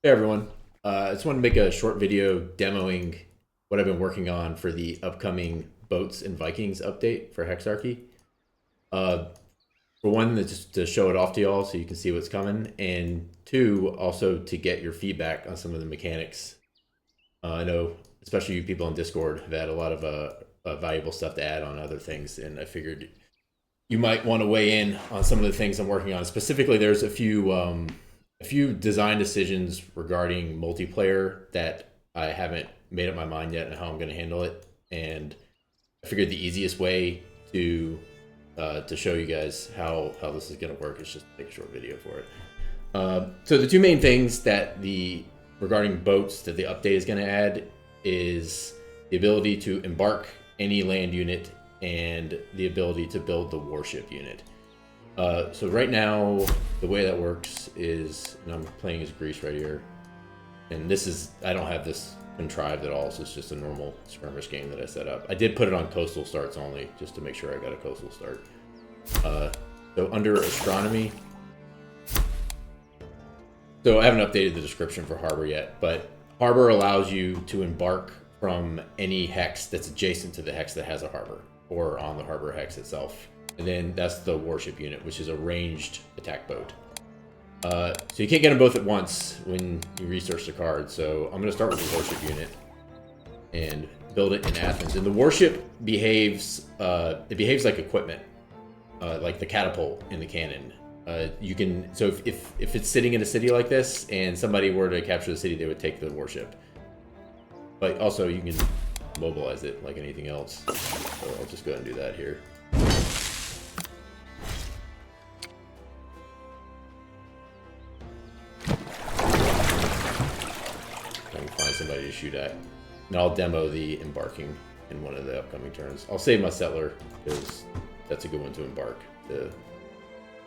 Hey everyone, I just want to make a short video demoing what I've been working on for the upcoming Boats and Vikings update for Hexarchy. Uh, for one, just to show it off to y'all so you can see what's coming, and two, also to get your feedback on some of the mechanics. I know, especially you people on Discord, have had a lot of valuable stuff to add on other things, and I figured you might want to weigh in on some of the things I'm working on. Specifically, there's a few design decisions regarding multiplayer that I haven't made up my mind yet on how I'm going to handle it, and I figured the easiest way to show you guys how this is going to work is just to make a short video for it. So the two main things that the regarding boats that the update is going to add is the ability to embark any land unit and the ability to build the warship unit. So right now, the way that works is, and I'm playing as Greece right here, and this is, I don't have this contrived at all, so it's just a normal skirmish game that I set up. I did put it on coastal starts only, just to make sure I got a coastal start. So under astronomy, so I haven't updated the description for harbor yet, but harbor allows you to embark from any hex that's adjacent to the hex that has a harbor, or on the harbor hex itself. And then that's the warship unit, which is a ranged attack boat. So you can't get them both at once when you research the card. So I'm going to start with the warship unit and build it in Athens. And the warship behaves, it behaves like equipment, like the catapult in the cannon. You can, so if it's sitting in a city like this and somebody were to capture the city, they would take the warship. But also you can mobilize it like anything else. So I'll just go ahead and do that here. Find somebody to shoot at, and I'll demo the embarking in one of the upcoming turns. I'll save my settler because that's a good one to embark, to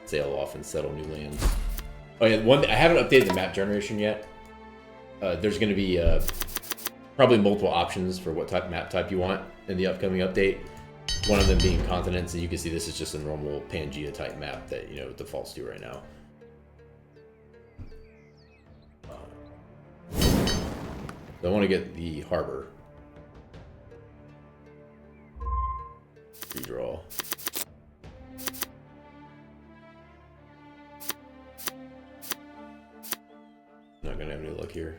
sail off and settle new lands. Oh yeah, I haven't updated the map generation yet. There's going to be probably multiple options for what map type you want in the upcoming update. One of them being continents, and you can see this is just a normal Pangea type map that it defaults to right now. I want to get the harbor. Redraw. Not gonna have any luck here.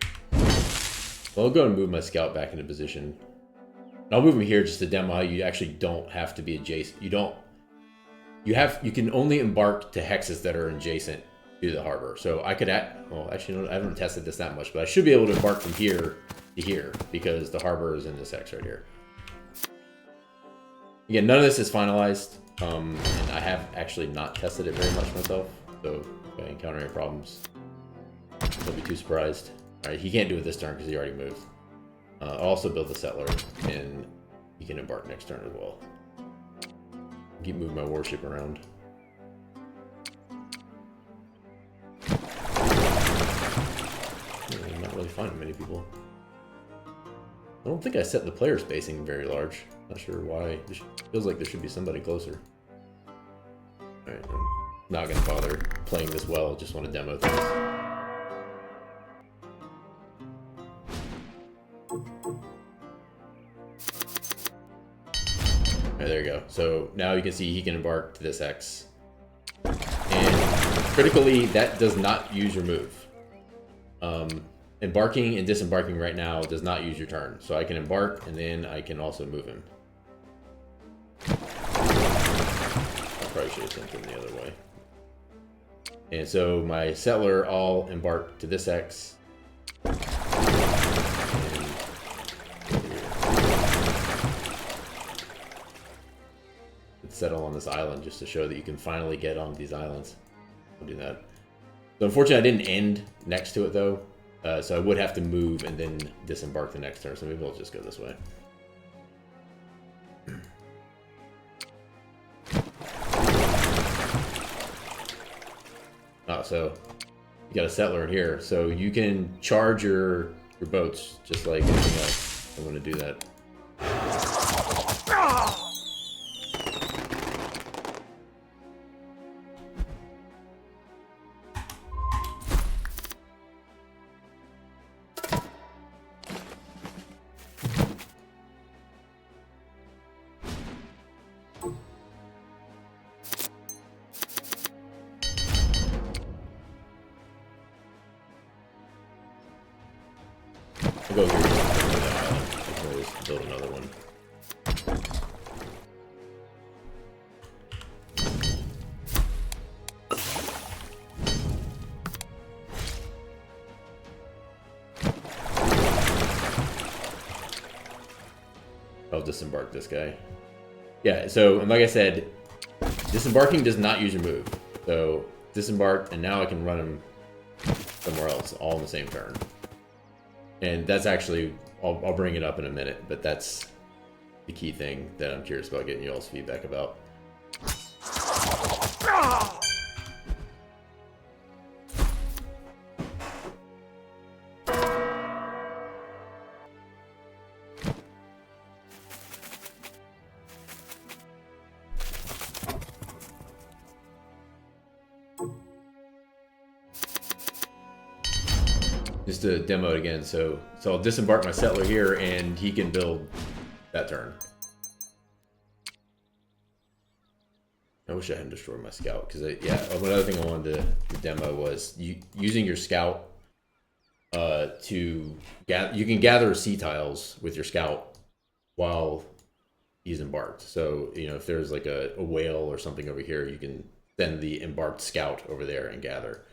Well, I'll go and move my scout back into position. And I'll move him here just to demo how you actually don't have to be adjacent. You can only embark to hexes that are adjacent to the harbor. So I could well, actually, no, I haven't tested this that much, but I should be able to embark from here to here because the harbor is in this hex right here. Again, none of this is finalized, and I have actually not tested it very much myself. So if I encounter any problems, don't be too surprised. All right, he can't do it this turn because he already moved. I'll also build the settler, and he can embark next turn as well. Keep moving my warship around. I'm not really finding many people. I don't think I set the player spacing very large. Not sure why. It feels like there should be somebody closer. Alright, I'm not going to bother playing this well. Just want to demo things. Alright, there you go. So now you can see he can embark to this X. And critically, that does not use your move. Embarking and disembarking right now does not use your turn. So I can embark, and then I can also move him. I probably should have sent him the other way. And so my settler, I'll embark to this X. Settle on this island just to show that you can finally get on these islands. I'll do that. So unfortunately, I didn't end next to it though. So I would have to move and then disembark the next turn. So maybe I'll just go this way. Oh, so you got a settler in here. So you can charge your boats just like anything else. I'm going to do that. I'll go here. I can always build another one. I'll disembark this guy. Yeah, so, and like I said, disembarking does not use your move. So, disembark, and now I can run him somewhere else, all in the same turn. And that's actually, I'll bring it up in a minute, but that's the key thing that I'm curious about getting y'all's feedback about. Just to demo it again, so I'll disembark my settler here, and he can build that turn. I wish I hadn't destroyed my scout, because yeah, another thing I wanted to demo was using your scout to gather. You can gather sea tiles with your scout while he's embarked. So you know, if there's like a whale or something over here, you can send the embarked scout over there and gather.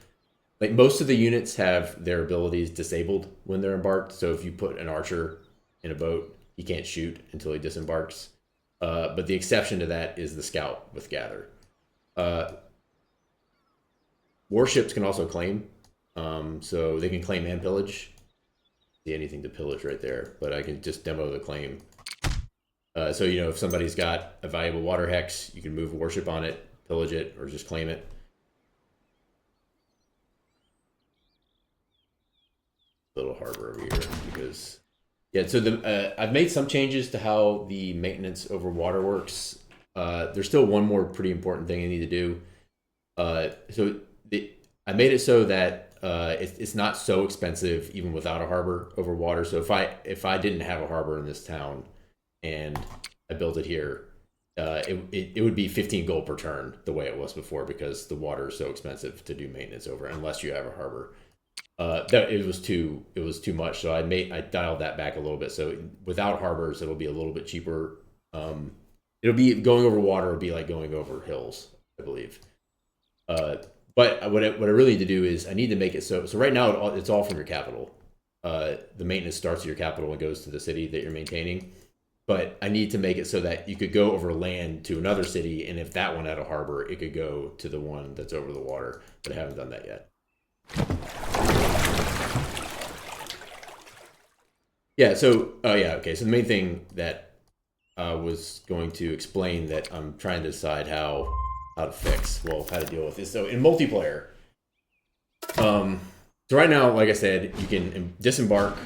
Like most of the units have their abilities disabled when they're embarked. So if you put an archer in a boat, he can't shoot until he disembarks. But the exception to that is the scout with gather. Warships can also claim. So they can claim and pillage. See anything to pillage right there, but I can just demo the claim. So, you know, if somebody's got a valuable water hex, you can move a warship on it, pillage it, or just claim it. Little harbor over here because yeah, so I've made some changes to how the maintenance over water works. There's still one more pretty important thing I need to do. I made it so that it's not so expensive even without a harbor over water. So if I didn't have a harbor in this town and I built it here, it would be 15 gold per turn the way it was before, because the water is so expensive to do maintenance over unless you have a harbor. That it was too much, so I dialed that back a little bit. So without harbors, it'll be a little bit cheaper. It'll be going over water will be like going over hills, I believe. But what I really need to do is I need to make it so right now it's all from your capital. The maintenance starts at your capital and goes to the city that you're maintaining. But I need to make it so that you could go over land to another city, and if that one had a harbor, it could go to the one that's over the water. But I haven't done that yet. Yeah, so okay. So the main thing that I was going to explain that I'm trying to decide how to fix, how to deal with this. So in multiplayer, so right now, like I said, you can disembark,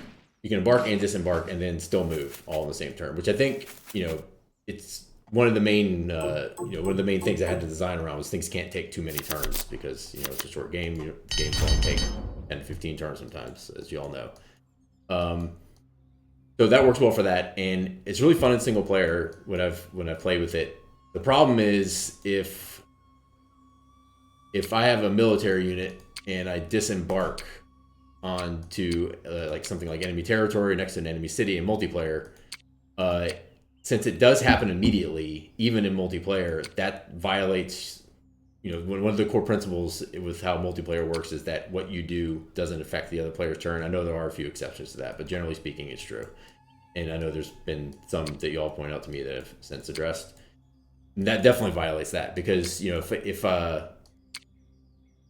you can embark and disembark, and then still move all in the same turn, which I think, you know, it's one of the main one of the main things I had to design around was things can't take too many turns, because you know it's a short game. Games only take 10 to 15 turns sometimes, as you all know. So that works well for that, and it's really fun in single player when I've played with it. The problem is if I have a military unit and I disembark onto like something like enemy territory next to an enemy city in multiplayer, since it does happen immediately, even in multiplayer, that violates, you know, one of the core principles with how multiplayer works is that what you do doesn't affect the other player's turn. I know there are a few exceptions to that, but generally speaking, it's true. And I know there's been some that you all point out to me that have since addressed. And that definitely violates that, because, you know, if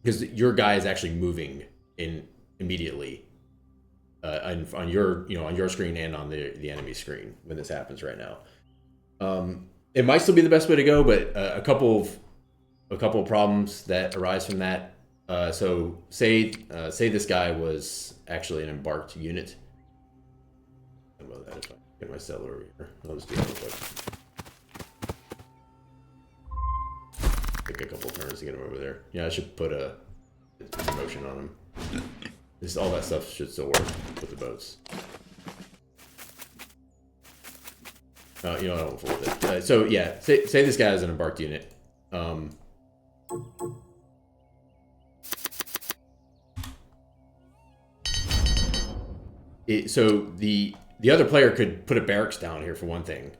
because your guy is actually moving in immediately on your screen and on the enemy screen when this happens right now. It might still be the best way to go, but a couple of problems that arise from that. So say this guy was actually an embarked unit. How about that if I get my settler over here? I'll just do that real quick. Take a couple turns to get him over there. Yeah, I should put a promotion on him. All that stuff should still work with the boats. You know, I don't fool with it. So yeah, say this guy is an embarked unit. So the other player could put a barracks down here for one thing,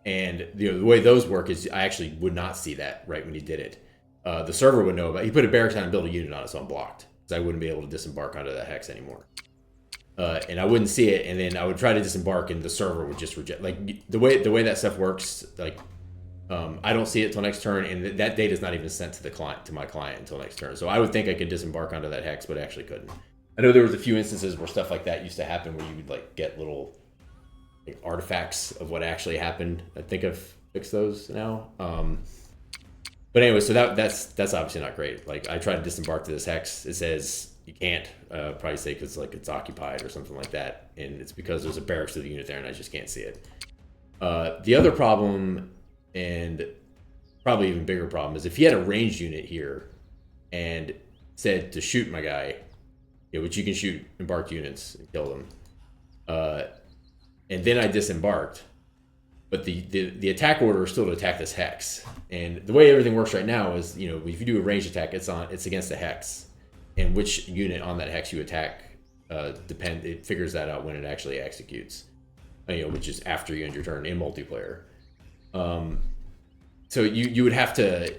and the way those work is I actually would not see that right when he did it. The server would know about it. He put a barracks down and built a unit on it, so I'm blocked because I wouldn't be able to disembark onto that hex anymore. And I wouldn't see it, and then I would try to disembark, and the server would just reject. Like the way that stuff works, like I don't see it till next turn, and that data is not even sent to the client, to my client, until next turn. So I would think I could disembark onto that hex, but I actually couldn't. I know there was a few instances where stuff like that used to happen, where you would like get little like, artifacts of what actually happened. I think I've fixed those now. But anyway, so that's obviously not great. Like I tried to disembark to this hex, it says you can't. Probably say because like it's occupied or something like that, and it's because there's a barracks to the unit there, and I just can't see it. The other problem, and probably even bigger problem, is if he had a ranged unit here and said to shoot my guy, which you can shoot embarked units and kill them, and then I disembarked, but the attack order is still to attack this hex. And the way everything works right now is, if you do a ranged attack, it's against a hex, and which unit on that hex you attack it figures that out when it actually executes, which is after you end your turn in multiplayer. So you would have to,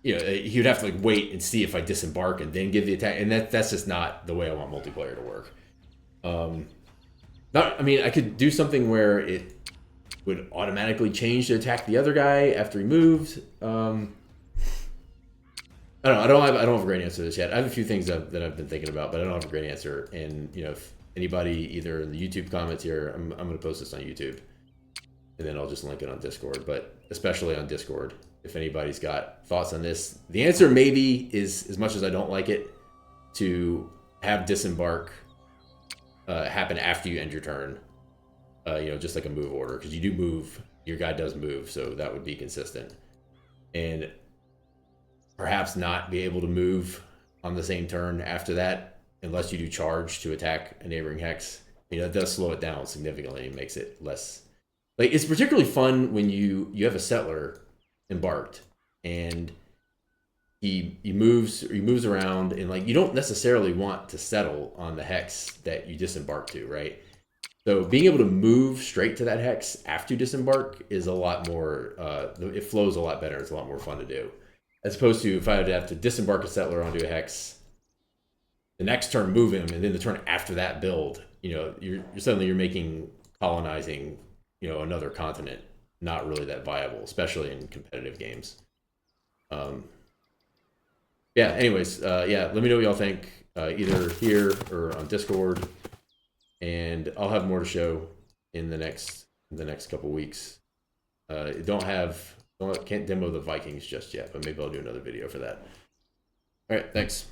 he would have to like wait and see if I disembark and then give the attack, and that's just not the way I want multiplayer to work. I could do something where it would automatically change to attack the other guy after he moved. I don't have a great answer to this yet. I have a few things that I've been thinking about, but I don't have a great answer. And if anybody either in the YouTube comments here, I'm going to post this on YouTube, and then I'll just link it on Discord. But especially on Discord, if anybody's got thoughts on this, the answer maybe is, as much as I don't like it, to have disembark happen after you end your turn. Just like a move order, because you do move, your guy does move, so that would be consistent. And perhaps not be able to move on the same turn after that, unless you do charge to attack a neighboring hex. It does slow it down significantly and makes it less. Like, it's particularly fun when you have a settler embarked and he moves around, and like you don't necessarily want to settle on the hex that you disembark to, right? So being able to move straight to that hex after you disembark is a lot more, it flows a lot better. It's a lot more fun to do. As opposed to if I would have to disembark a settler onto a hex, the next turn move him, and then the turn after that build, you're suddenly making colonizing, another continent not really that viable, especially in competitive games. Anyways, let me know what y'all think, either here or on Discord. And I'll have more to show in the next couple weeks. Can't demo the Vikings just yet, but maybe I'll do another video for that. All right, thanks.